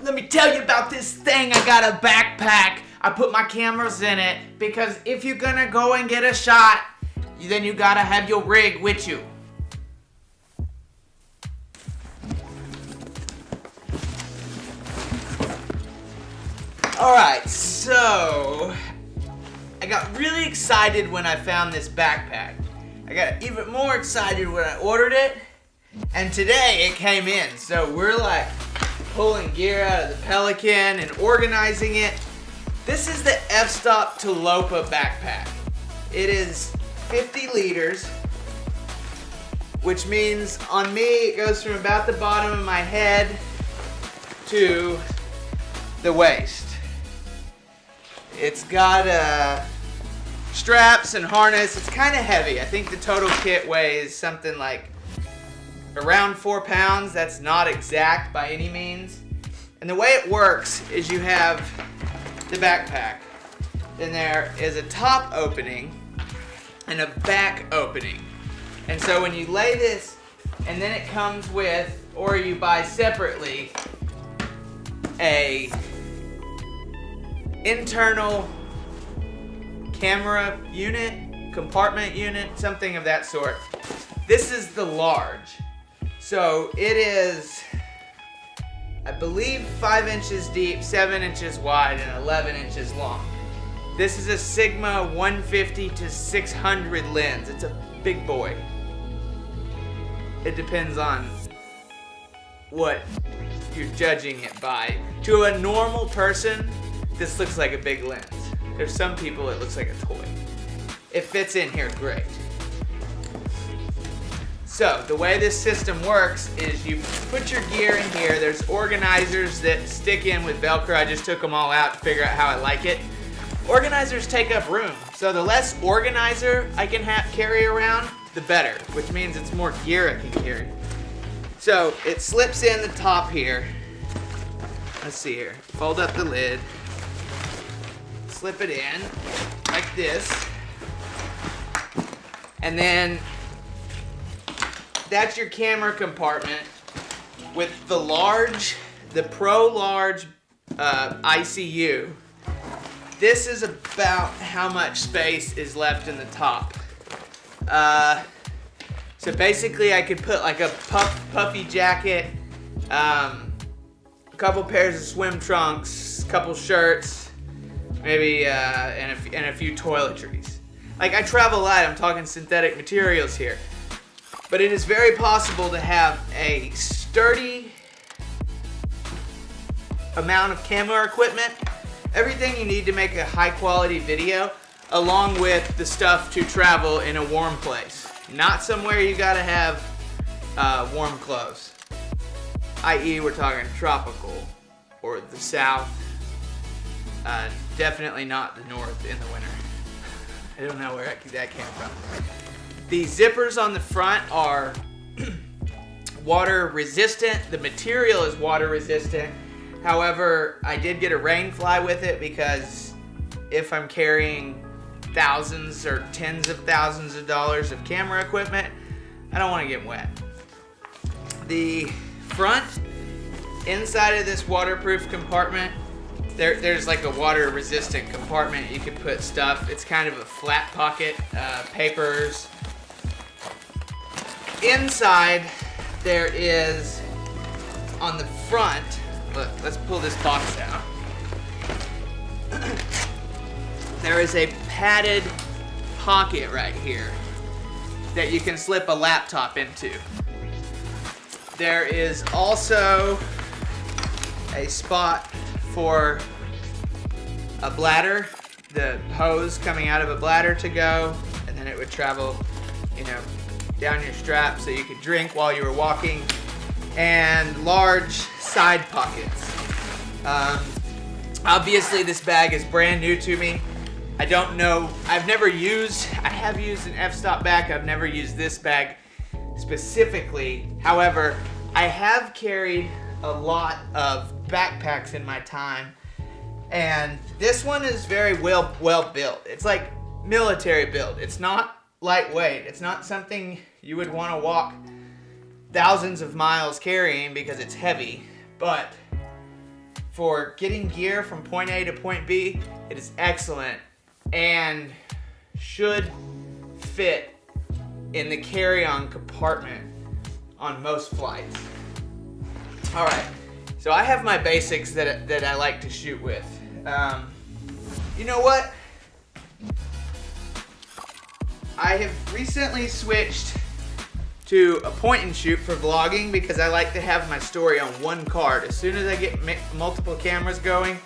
let me tell you about this thing. I got a backpack. I put my cameras in it because if you're gonna go and get a shot, then you gotta have your rig with you. Alright, so I got really excited when I found this backpack. I got even more excited when I ordered it, and today it came in. So we're like pulling gear out of the Pelican and organizing it. This is the F-Stop Tilopa backpack. It is 50 liters, which means on me it goes from about the bottom of my head to the waist. It's got straps and harness. It's kind of heavy. I think the total kit weighs something like around 4 pounds. That's not exact by any means. And the way it works is you have the backpack. Then there is a top opening and a back opening. And so when you lay this, and then it comes with, or you buy separately, a internal camera unit, compartment unit, something of that sort. This is the large. So it is, I believe, 5 inches deep, 7 inches wide, and 11 inches long. This is a Sigma 150 to 600 lens. It's a big boy. It depends on what you're judging it by. To a normal person, this looks like a big lens. There's some people it looks like a toy. It fits in here great. So the way this system works is you put your gear in here. There's organizers that stick in with Velcro. I just took them all out to figure out how I like it. Organizers take up room. So the less organizer I can carry around, the better, which means it's more gear I can carry. So it slips in the top here. Let's see here. Fold up the lid. Slip it in like this. And then that's your camera compartment with the large, the Pro Large ICU. This is about how much space is left in the top. So basically I could put like a puffy jacket, a couple pairs of swim trunks, a couple shirts, maybe and a few toiletries. Like I travel light, I'm talking synthetic materials here. But it is very possible to have a sturdy amount of camera equipment, everything you need to make a high quality video, along with the stuff to travel in a warm place. Not somewhere you gotta have warm clothes. I.e. we're talking tropical or the south. Definitely not the north in the winter. I don't know where that came from. The zippers on the front are water resistant. The material is water resistant. However, I did get a rain fly with it because if I'm carrying thousands or tens of thousands of dollars of camera equipment, I don't want to get wet. The front inside of this waterproof compartment, there's like a water resistant compartment. You can put stuff. It's kind of a flat pocket, papers. Inside there is, on the front, look, let's pull this box out. There is a padded pocket right here that you can slip a laptop into. There is also a spot for a bladder, the hose coming out of a bladder to go, and then it would travel, down your strap so you could drink while you were walking, and large side pockets. Obviously this bag is brand new to me. I don't know, I have used an F-Stop bag, I've never used this bag specifically. However, I have carried a lot of backpacks in my time, and this one is very well built. It's like military built. It's not lightweight. It's not something you would want to walk thousands of miles carrying because it's heavy, but for getting gear from point A to point B, it is excellent and should fit in the carry-on compartment on most flights. All right, so I have my basics that I like to shoot with. You know what? I have recently switched to a point and shoot for vlogging because I like to have my story on one card. As soon as I get multiple cameras going,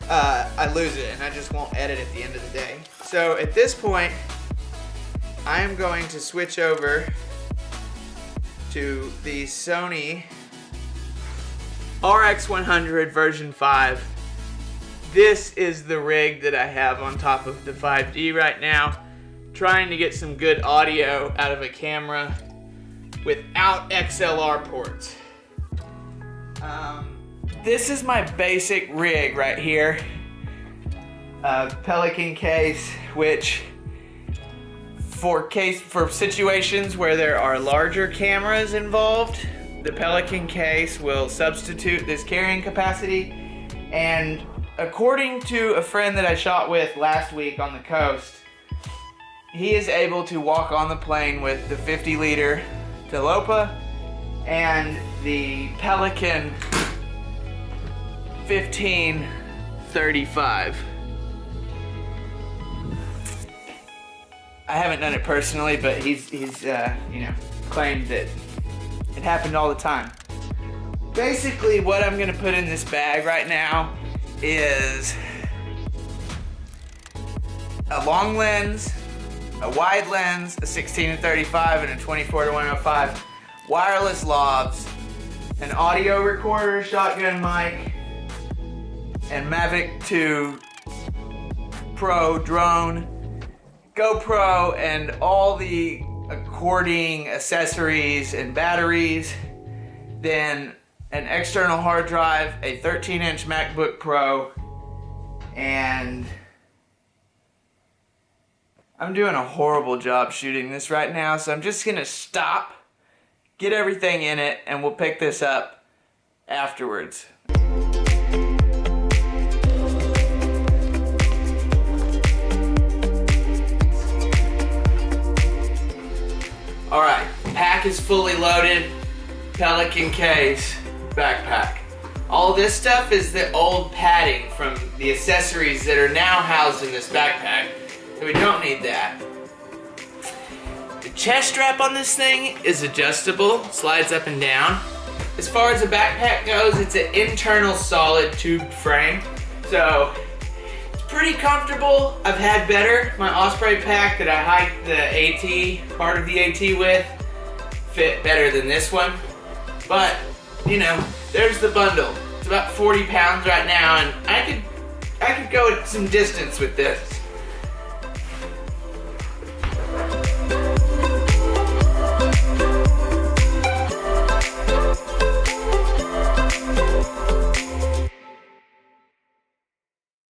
I lose it and I just won't edit at the end of the day. So at this point, I am going to switch over to the Sony RX100 version 5. This is the rig that I have on top of the 5D right now, trying to get some good audio out of a camera without XLR ports. This is my basic rig right here. Pelican case, which for situations where there are larger cameras involved, the Pelican case will substitute this carrying capacity. And according to a friend that I shot with last week on the coast, he is able to walk on the plane with the 50-liter Tilopa and the Pelican 1535. I haven't done it personally, but he's claimed that it happened all the time. Basically, what I'm gonna put in this bag right now is a long lens, a wide lens, a 16-35 and a 24-105, wireless lavs, an audio recorder, shotgun mic, and Mavic 2 Pro drone, GoPro, and all the according accessories and batteries, then an external hard drive, a 13-inch MacBook Pro, and I'm doing a horrible job shooting this right now, so I'm just gonna stop, get everything in it, and we'll pick this up afterwards. Alright, pack is fully loaded, Pelican case, backpack. All this stuff is the old padding from the accessories that are now housed in this backpack, so we don't need that. The chest strap on this thing is adjustable, slides up and down. As far as the backpack goes, it's an internal solid tube frame, so it's pretty comfortable. I've had better. My Osprey pack that I hiked the AT, part of the AT with, fit better than this one. But, you know, there's the bundle. It's about 40 pounds right now, and I could go some distance with this.